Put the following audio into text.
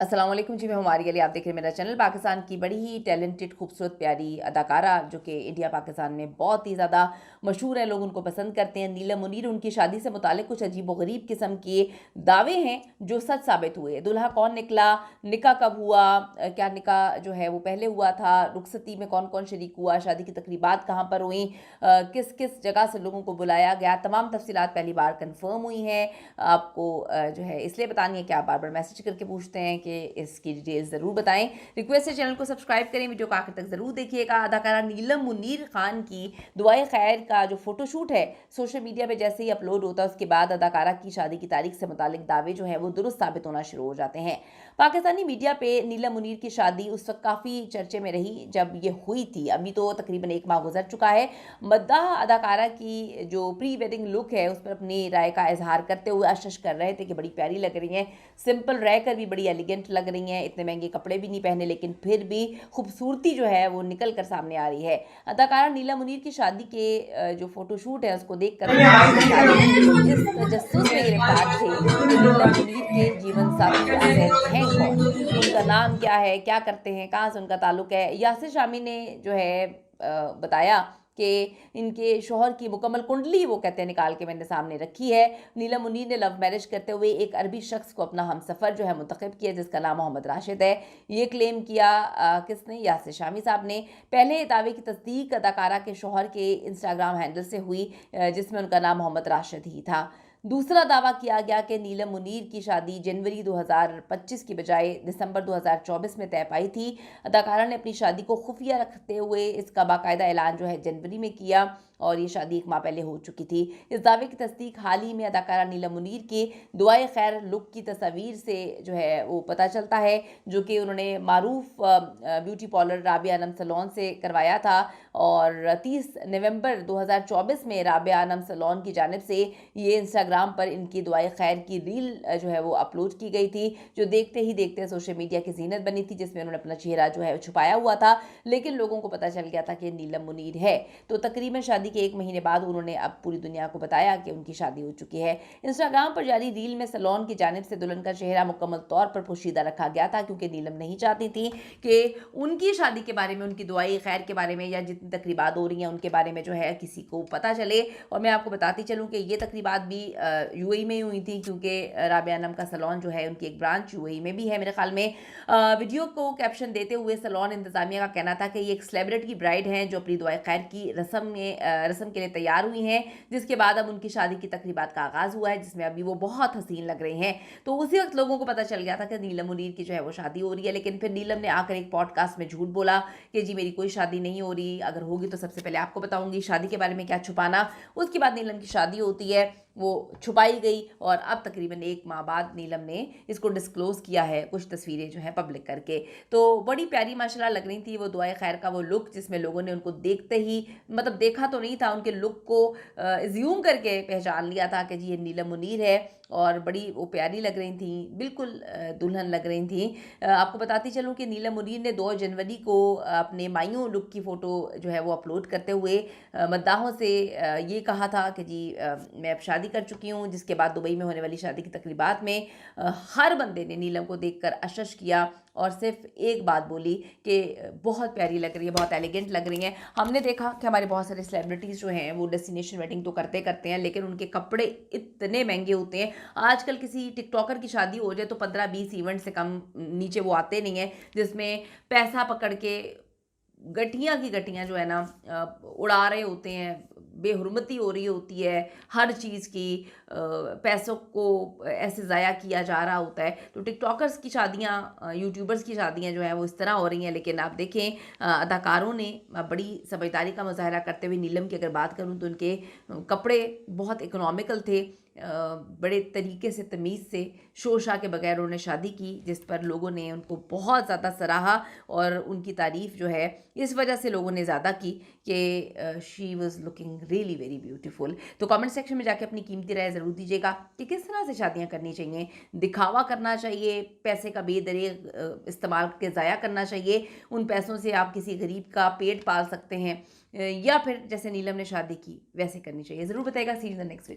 अस्सलाम वालेकुम जी, मैं हमारी अली, आप देख रहे हैं मेरा चैनल। पाकिस्तान की बड़ी ही टैलेंटेड खूबसूरत प्यारी अदाकारा जो कि इंडिया पाकिस्तान में बहुत ही ज़्यादा मशहूर है, लोग उनको पसंद करते हैं, नीलम मुनीर। उनकी शादी से मुतालिक कुछ अजीब व गरीब किस्म के दावे हैं जो सच साबित हुए। दुल्हा कौन निकला, निकाह कब हुआ, क्या निकाह जो है वो पहले हुआ था, रुखसती में कौन कौन शरीक हुआ, शादी की तकरीबात कहाँ पर हुई, किस किस जगह से लोगों को बुलाया गया, तमाम तफसीलात पहली बार कन्फर्म हुई हैं। आपको जो है इसलिए बतानी है कि आप बार बार मैसेज करके पूछते हैं कि इसकी डिटेल्स ज़रूर बताएं। रिक्वेस्ट है चैनल को सब्सक्राइब करें, वीडियो को आखिर तक ज़रूर देखिएगा। अदाकारा नीलम मुनीर खान की दुआए खैर का जो फोटोशूट है सोशल मीडिया पे जैसे ही अपलोड होता है उसके बाद अदाकारा की शादी की तारीख से मुतालिक दावे जो है वो दुरुस्त साबित होना शुरू हो जाते हैं। पाकिस्तानी मीडिया पे नीलम मुनीर की शादी उस वक्त काफ़ी चर्चे में रही जब ये हुई थी। अभी तो तकरीबन 1 माह गुजर चुका है। मद्दाह अदाकारा की जो प्री वेडिंग लुक है उस पर अपनी राय का इजहार करते हुए आश्वस्त कर रहे थे कि बड़ी प्यारी लग रही हैं, सिंपल रहकर भी बड़ी एलिगेंट लग रही हैं, इतने महंगे कपड़े भी नहीं पहने लेकिन फिर भी खूबसूरती जो है वो निकल कर सामने आ रही है। अदाकारा नीलम मुनीर की शादी के जो फोटोशूट है उसको देखकर जिस तजस्सुस में गिरफ्तार थे कि नीलम मुनीर के जीवन साथी आखिर हैं कौन, उनका नाम क्या है, क्या करते हैं, कहाँ से उनका ताल्लुक है। यासिर शामी ने जो है बताया कि इनके शौहर की मुकम्मल कुंडली वो कहते हैं निकाल के मैंने सामने रखी है। नीलम मुनीर ने लव मैरिज करते हुए एक अरबी शख्स को अपना हमसफ़र जो है मुंतखब किया जिसका नाम मोहम्मद राशिद है। ये क्लेम किया किसने, यासिर शामी साहब ने। पहले दावे की तस्दीक अदाकारा के शौहर के इंस्टाग्राम हैंडल से हुई जिसमें उनका नाम मोहम्मद राशिद ही था। दूसरा दावा किया गया कि नीलम मुनीर की शादी जनवरी 2025 की बजाय दिसंबर 2024 में तय पाई थी। अदाकारा ने अपनी शादी को खुफिया रखते हुए इसका बाकायदा ऐलान जो है जनवरी में किया और ये शादी 1 माह पहले हो चुकी थी। इस दावे की तस्दीक हाल ही में अदाकारा नीलम मुनीर के दुआए खैर लुक की तस्वीर से जो है वो पता चलता है, जो कि उन्होंने Maroof beauty parlour Rabia Anam salon से करवाया था और 30 नवंबर 2024 में राबिया अनम सैलून की जानिब से ये इंस्टाग्राम पर इनकी दुआए खैर की रील जो है वो अपलोड की गई थी, जो देखते ही देखते सोशल मीडिया की जीनत बनी थी, जिसमें उन्होंने अपना चेहरा जो है छुपाया हुआ था, लेकिन लोगों को पता चल गया था कि नीलम मुनीर है। तो तकरीबन शादी के 1 महीने बाद उन्होंने अब पूरी दुनिया को बताया कि उनकी शादी हो चुकी है। इंस्टाग्राम पर जारी रील में सैलून की जानिब से दुल्हन का चेहरा मुकम्मल तौर पर पोशीदा रखा गया था, क्योंकि नीलम नहीं चाहती थी कि उनकी शादी के बारे में, उनकी दुआई खैर के बारे में या जितनी तकरीबात हो रही हैं उनके बारे में जो है किसी को पता चले। और मैं आपको बताती चलूँ कि ये तकरीबात भी यूएई में हुई थी, क्योंकि राबिया अनम का सैलून जो है उनकी एक ब्रांच यूएई में भी है मेरे ख्याल में। वीडियो को कैप्शन देते हुए सैलून इंतजामिया का कहना था कि ये एक सेलिब्रिटी ब्राइड हैं जो अपनी दुआए खैर की रस्म के लिए तैयार हुई हैं, जिसके बाद अब उनकी शादी की तकरीबात का आगाज़ हुआ है, जिसमें अभी वो बहुत हसीन लग रही हैं। तो उसी वक्त लोगों को पता चल गया था कि नीलम मुनीर की जो है वो शादी हो रही है, लेकिन फिर नीलम ने आकर एक पॉडकास्ट में झूठ बोला कि जी मेरी कोई शादी नहीं हो रही, अगर होगी तो सबसे पहले आपको बताऊंगी, शादी के बारे में क्या छुपाना। उसके बाद नीलम की शादी होती है, वो छुपाई गई और अब तकरीबन 1 माह बाद नीलम ने इसको डिस्क्लोज़ किया है, कुछ तस्वीरें जो हैं पब्लिक करके। तो बड़ी प्यारी माशाल्लाह लग रही थी वो दुआए खैर का वो लुक, जिसमें लोगों ने उनको देखते ही, मतलब देखा तो नहीं था, उनके लुक को ज़्यूम करके पहचान लिया था कि जी ये नीलम मुनीर है और बड़ी वो प्यारी लग रही थी, बिल्कुल दुल्हन लग रही थी। आपको बताती चलूँ कि नीलम मुनीर ने 2 जनवरी को अपने मायूं लुक की फ़ोटो जो है वो अपलोड करते हुए मद्दाहों से ये कहा था कि जी मैं अब शादी कर चुकी हूँ, जिसके बाद दुबई में होने वाली शादी की तकरीबात में हर बंदे ने नीलम को देखकर अशश किया और सिर्फ एक बात बोली कि बहुत प्यारी लग रही है, बहुत एलिगेंट लग रही हैं। हमने देखा कि हमारे बहुत सारे सेलिब्रिटीज़ जो हैं वो डेस्टिनेशन वेडिंग तो करते करते हैं, लेकिन उनके कपड़े इतने महंगे होते हैं। आजकल किसी टिकटॉकर की शादी हो जाए तो 15-20 इवेंट से कम नीचे वो आते नहीं हैं, जिसमें पैसा पकड़ के गठियाँ की गठियाँ जो है ना उड़ा रहे होते हैं, बेहुरमती हो रही होती है हर चीज़ की, पैसों को ऐसे ज़ाया किया जा रहा होता है। तो टिकटॉकर्स की शादियाँ, यूट्यूबर्स की शादियाँ जो हैं वो इस तरह हो रही हैं। लेकिन आप देखें अदाकारों ने बड़ी समझदारी का मुज़ाहरा करते हुए, नीलम की अगर बात करूँ तो उनके कपड़े बहुत इकोनॉमिकल थे, बड़े तरीके से तमीज़ से शोशा के बगैर उन्होंने शादी की, जिस पर लोगों ने उनको बहुत ज़्यादा सराहा और उनकी तारीफ़ जो है इस वजह से लोगों ने ज़्यादा की कि she was looking really very beautiful. तो कमेंट सेक्शन में जाके अपनी कीमती राय ज़रूर दीजिएगा कि किस तरह से शादियाँ करनी चाहिए। दिखावा करना चाहिए, पैसे का बेदरिग इस्तेमाल के ज़ाया करना चाहिए, उन पैसों से आप किसी गरीब का पेट पाल सकते हैं, या फिर जैसे नीलम ने शादी की वैसे करनी चाहिए। ज़रूर बताइएगा। See you in the next video.